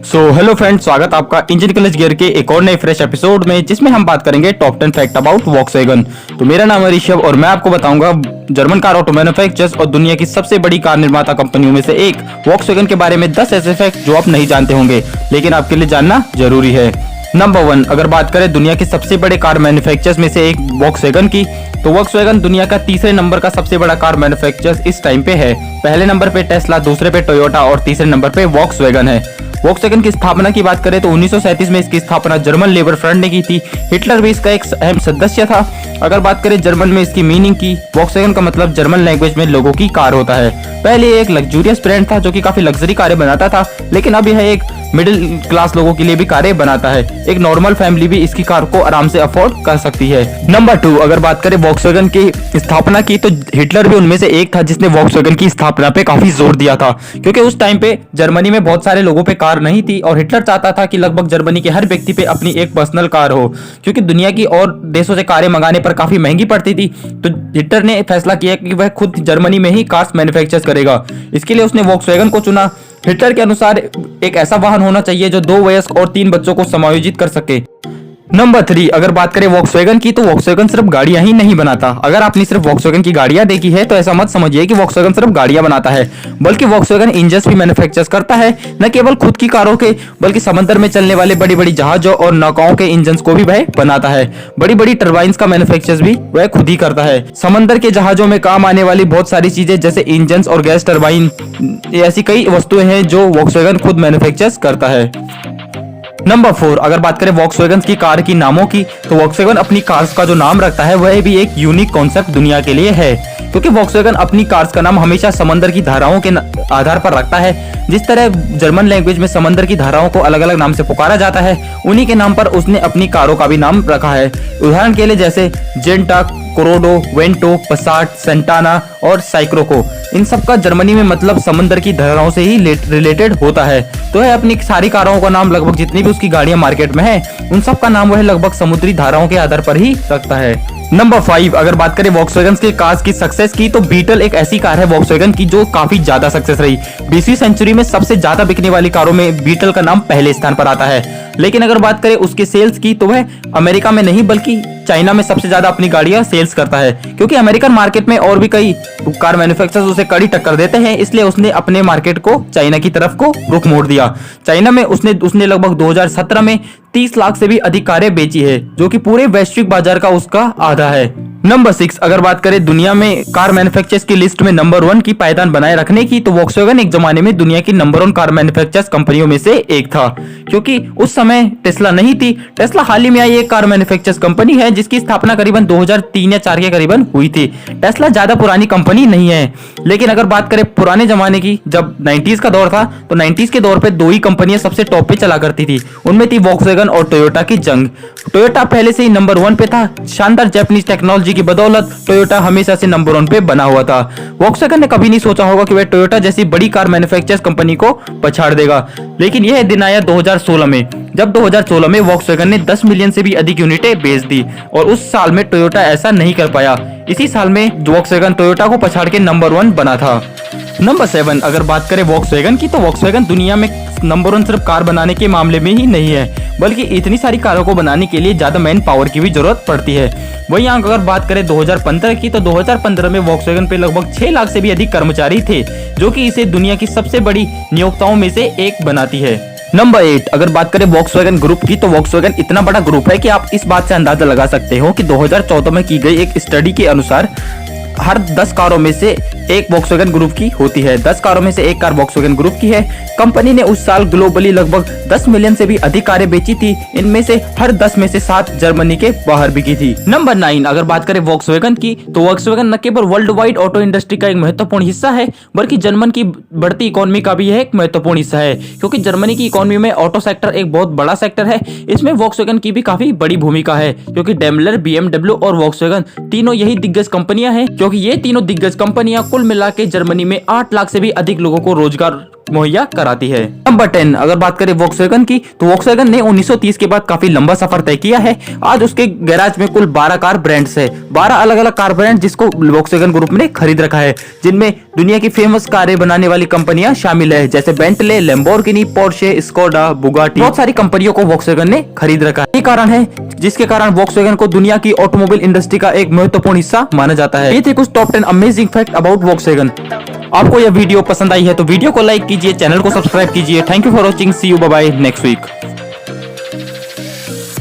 Hello friends, स्वागत आपका engine college gear के एक और नए फ्रेश एपिसोड में, जिसमें हम बात करेंगे टॉप 10 फैक्ट अबाउट वॉक्सवैगन। तो मेरा नाम है ऋषभ और मैं आपको बताऊंगा जर्मन कार ऑटो मैन्युफैक्चरर्स और दुनिया की सबसे बड़ी कार निर्माता कंपनियों में से एक वॉक्सवैगन के बारे में 10 ऐसे फैक्ट जो आप नहीं जानते होंगे लेकिन आपके लिए जानना जरूरी है। नंबर 1, अगर बात करें दुनिया के सबसे बड़े कार मैन्युफैक्चरर्स में से एक वॉक्सवैगन की, तो वॉक्सवैगन दुनिया का तीसरे नंबर का सबसे बड़ा कार मैन्युफैक्चरर इस टाइम पे है। पहले नंबर पे टेस्ला, दूसरे पे टोयोटा और तीसरे नंबर पे वॉक्सवैगन है। वॉक्सवैगन की स्थापना की बात करें तो 1937 में इसकी स्थापना जर्मन लेबर फ्रंट ने की थी। हिटलर भी इसका एक अहम सदस्य था। अगर बात करें जर्मन में इसकी मीनिंग की, वॉक्सवैगन का मतलब जर्मन लैंग्वेज में लोगों की कार होता है। पहले ये एक लग्जूरियस ब्रांड था जो कि काफी लग्जरी कारें बनाता था, लेकिन अब यह एक मिडिल क्लास लोगों के लिए भी कारें बनाता है। एक नॉर्मल फैमिली भी इसकी कार को आराम से अफोर्ड कर सकती है। नंबर 2, अगर बात करें वॉक्सवैगन की स्थापना की, तो हिटलर भी उनमें से एक था जिसने वॉक्सवैगन की स्थापना पे काफी जोर दिया था, क्योंकि उस टाइम पे जर्मनी में बहुत सारे लोगों पे कार नहीं थी और हिटलर चाहता था कि लगभग जर्मनी के हर व्यक्ति पे अपनी एक पर्सनल कार हो, क्योंकि दुनिया की और देशों से कारें मंगाने पर काफी महंगी पड़ती थी। तो हिटलर ने फैसला किया कि वह खुद जर्मनी में ही कार्स मैन्युफैक्चर करेगा। इसके लिए उसने वॉक्सवैगन को चुना। हिटलर के अनुसार एक ऐसा वाहन होना चाहिए जो 2 वयस्क और 3 बच्चों को समायोजित कर सके। नंबर 3, अगर बात करें वॉक्सवैगन की, तो वॉक्सवैगन सिर्फ गाड़ियां ही नहीं बनाता। अगर आपने सिर्फ वॉक्सवैगन की गाड़ियां देखी है तो ऐसा मत समझिए कि वॉक्सवैगन सिर्फ गाड़ियां बनाता है, बल्कि वॉक्सवैगन इंजन्स भी मैन्युफैक्चर करता है। न केवल खुद की कारों के, बल्कि समंदर में चलने वाले बड़ी बड़ी जहाजों और नौकाओं के इंजन्स को भी वह बनाता है। बड़ी बड़ी टर्बाइंस का मैन्युफैक्चर भी वह खुद ही करता है। समंदर के जहाजों में काम आने वाली बहुत सारी चीजें जैसे इंजन्स और गैस टर्बाइन, ऐसी कई वस्तुएं हैं जो वॉक्सवैगन खुद मैन्युफैक्चर करता है। नंबर 4, अगर बात करें वॉक्सवैगन की कार की नामों की, तो वॉक्सवैगन अपनी कार्स का जो नाम रखता है वह भी एक यूनिक कॉन्सेप्ट दुनिया के लिए है, क्योंकि वॉक्सवैगन अपनी कार्स का नाम हमेशा समंदर की धाराओं के आधार पर रखता है। जिस तरह जर्मन लैंग्वेज में समंदर की धाराओं को अलग अलग नाम से पुकारा जाता है, उन्हीं के नाम पर उसने अपनी कारों का भी नाम रखा है। उदाहरण के लिए जैसे जेंटा, कोरोडो, वेंटो, पसाट, सेंटाना और साइक्रोको, इन सब का जर्मनी में मतलब समंदर की धाराओं से ही रिलेटेड होता है। तो है अपनी सारी कारों का नाम, लगभग जितनी भी उसकी गाड़ियां मार्केट में है, उन सब का नाम वह लगभग समुद्री धाराओं के आधार पर ही रखता है। नंबर 5, अगर बात करें वॉक्सवैगन के कार्स की सक्सेस की, तो बीटल एक ऐसी कार है वॉक्सवैगन की जो काफी ज्यादा सक्सेस रही। 20वीं सेंचुरी में सबसे ज्यादा बिकने वाली कारों में बीटल का नाम पहले स्थान पर आता है। लेकिन अगर बात करें उसके सेल्स की, तो वह अमेरिका में नहीं बल्कि चाइना में सबसे ज्यादा अपनी गाड़ियां सेल्स करता है, क्योंकि अमेरिकन मार्केट में और भी कई कार मैन्युफैक्चरर्स उसे कड़ी टक्कर देते हैं। इसलिए उसने अपने मार्केट को चाइना की तरफ को रुख मोड़ दिया। चाइना में उसने लगभग 2017 में 30 लाख से भी अधिक कारें बेची है, जो कि पूरे वैश्विक बाजार का उसका आधा है। नंबर 6, अगर बात करें दुनिया में कार मैन्युफैक्चरर्स की लिस्ट में नंबर 1 की पायदान बनाए रखने की, तो वॉक्सवैगन एक जमाने में दुनिया की नंबर 1 कार मैन्युफैक्चरर्स कंपनियों में से एक था, क्योंकि उस समय टेस्ला नहीं थी। टेस्ला हाल ही में आई एक कार मैन्युफैक्चरर्स कंपनी है जिसकी स्थापना करीबन 2003 या 4 के करीबन हुई थी। टेस्ला ज्यादा पुरानी कंपनी नहीं है, लेकिन अगर बात करें पुराने जमाने की, जब 90s का दौर था, तो 90s के दौर पे 2 ही कंपनियां सबसे टॉप पे चला करती थी। उनमें थी वॉक्सवैगन और टोयोटा की जंग। टोयोटा पहले से ही नंबर 1 पे था। शानदार जापानीज टेक्नोलॉजी की बदौलत टोयोटा हमेशा से नंबर 1 पे बना हुआ था। वॉक्सवैगन ने कभी नहीं सोचा होगा कि वह टोयोटा जैसी बड़ी कार मैन्युफैक्चरर्स कंपनी को पछाड़ देगा, लेकिन यह दिन आया 2016 में, जब 2016 में वॉक्सवैगन ने 10 मिलियन से भी अधिक यूनिटें बेच दी, और उस साल में टोयोटा ऐसा नहीं कर पाया। इसी साल में वॉक्सवैगन टोयोटा को पछाड़ के नंबर 1 बना था। नंबर 7, अगर बात करें वॉक्सवैगन की, तो वॉक्सवैगन दुनिया में नंबर 1 सिर्फ कार बनाने के मामले में ही नहीं है, बल्कि इतनी सारी कारों को बनाने के लिए ज्यादा मैन पावर की भी जरूरत पड़ती है। वहीं अगर बात करें 2015 की, तो 2015 में वॉक्सवैगन पे लगभग 6 लाख से भी अधिक कर्मचारी थे, जो कि इसे दुनिया की सबसे बड़ी नियोक्ताओं में से एक बनाती है। नंबर 8, अगर बात करें वॉक्सवैगन ग्रुप की, तो वॉक्सवैगन इतना बड़ा ग्रुप है कि आप इस बात से अंदाजा लगा सकते हो कि 2014 में की गई एक स्टडी के अनुसार हर 10 कारों में से एक वॉक्सवैगन ग्रुप की होती है। 10 कारों में से एक कार वॉक्सवैगन ग्रुप की है। कंपनी ने उस साल ग्लोबली लगभग 10 मिलियन से भी अधिक कारें बेची थी। इनमें से हर 10 में से 7 जर्मनी के बाहर बिकी थी। नंबर 9, अगर बात करें वॉक्सवैगन की, तो वॉक्सवैगन न केवल वर्ल्ड वाइड ऑटो इंडस्ट्री का एक महत्वपूर्ण हिस्सा है, बल्कि जर्मन की बढ़ती इकोनॉमी का भी एक महत्वपूर्ण हिस्सा है, क्योंकि जर्मनी की इकोनॉमी में ऑटो सेक्टर एक बहुत बड़ा सेक्टर है। इसमें वॉक्सवैगन की भी काफी बड़ी भूमिका है, क्योंकि डेमलर, BMW और वॉक्सवैगन तीनों यही दिग्गज कंपनियां हैं, क्योंकि ये तीनों दिग्गज कंपनियां कुल मिला के जर्मनी में 8 लाख से भी अधिक लोगों को रोजगार मुहैया कराती है। नंबर 10, अगर बात करें वॉक्सवैगन की, तो वॉक्सवैगन ने 1930 के बाद काफी लंबा सफर तय किया है। आज उसके गैराज में कुल 12 कार ब्रांड्स है, 12 अलग अलग कार ब्रांड जिसको वॉक्सवैगन ग्रुप ने खरीद रखा है, जिनमें दुनिया की फेमस कारें बनाने वाली कंपनियां शामिल है, जैसे Bentley, Lamborghini, Porsche, Skoda, Bugatti. बहुत सारी कंपनियों को वॉक्सवैगन ने खरीद रखा है। ये कारण है जिसके कारण वॉक्सवैगन को दुनिया की ऑटोमोबाइल इंडस्ट्री का एक महत्वपूर्ण हिस्सा माना जाता है। ये थे कुछ top 10 amazing fact about Volkswagen. आपको यह वीडियो पसंद आई है तो वीडियो को लाइक कीजिए, चैनल को सब्सक्राइब कीजिए। Thank you for watching, see you, bye bye next week.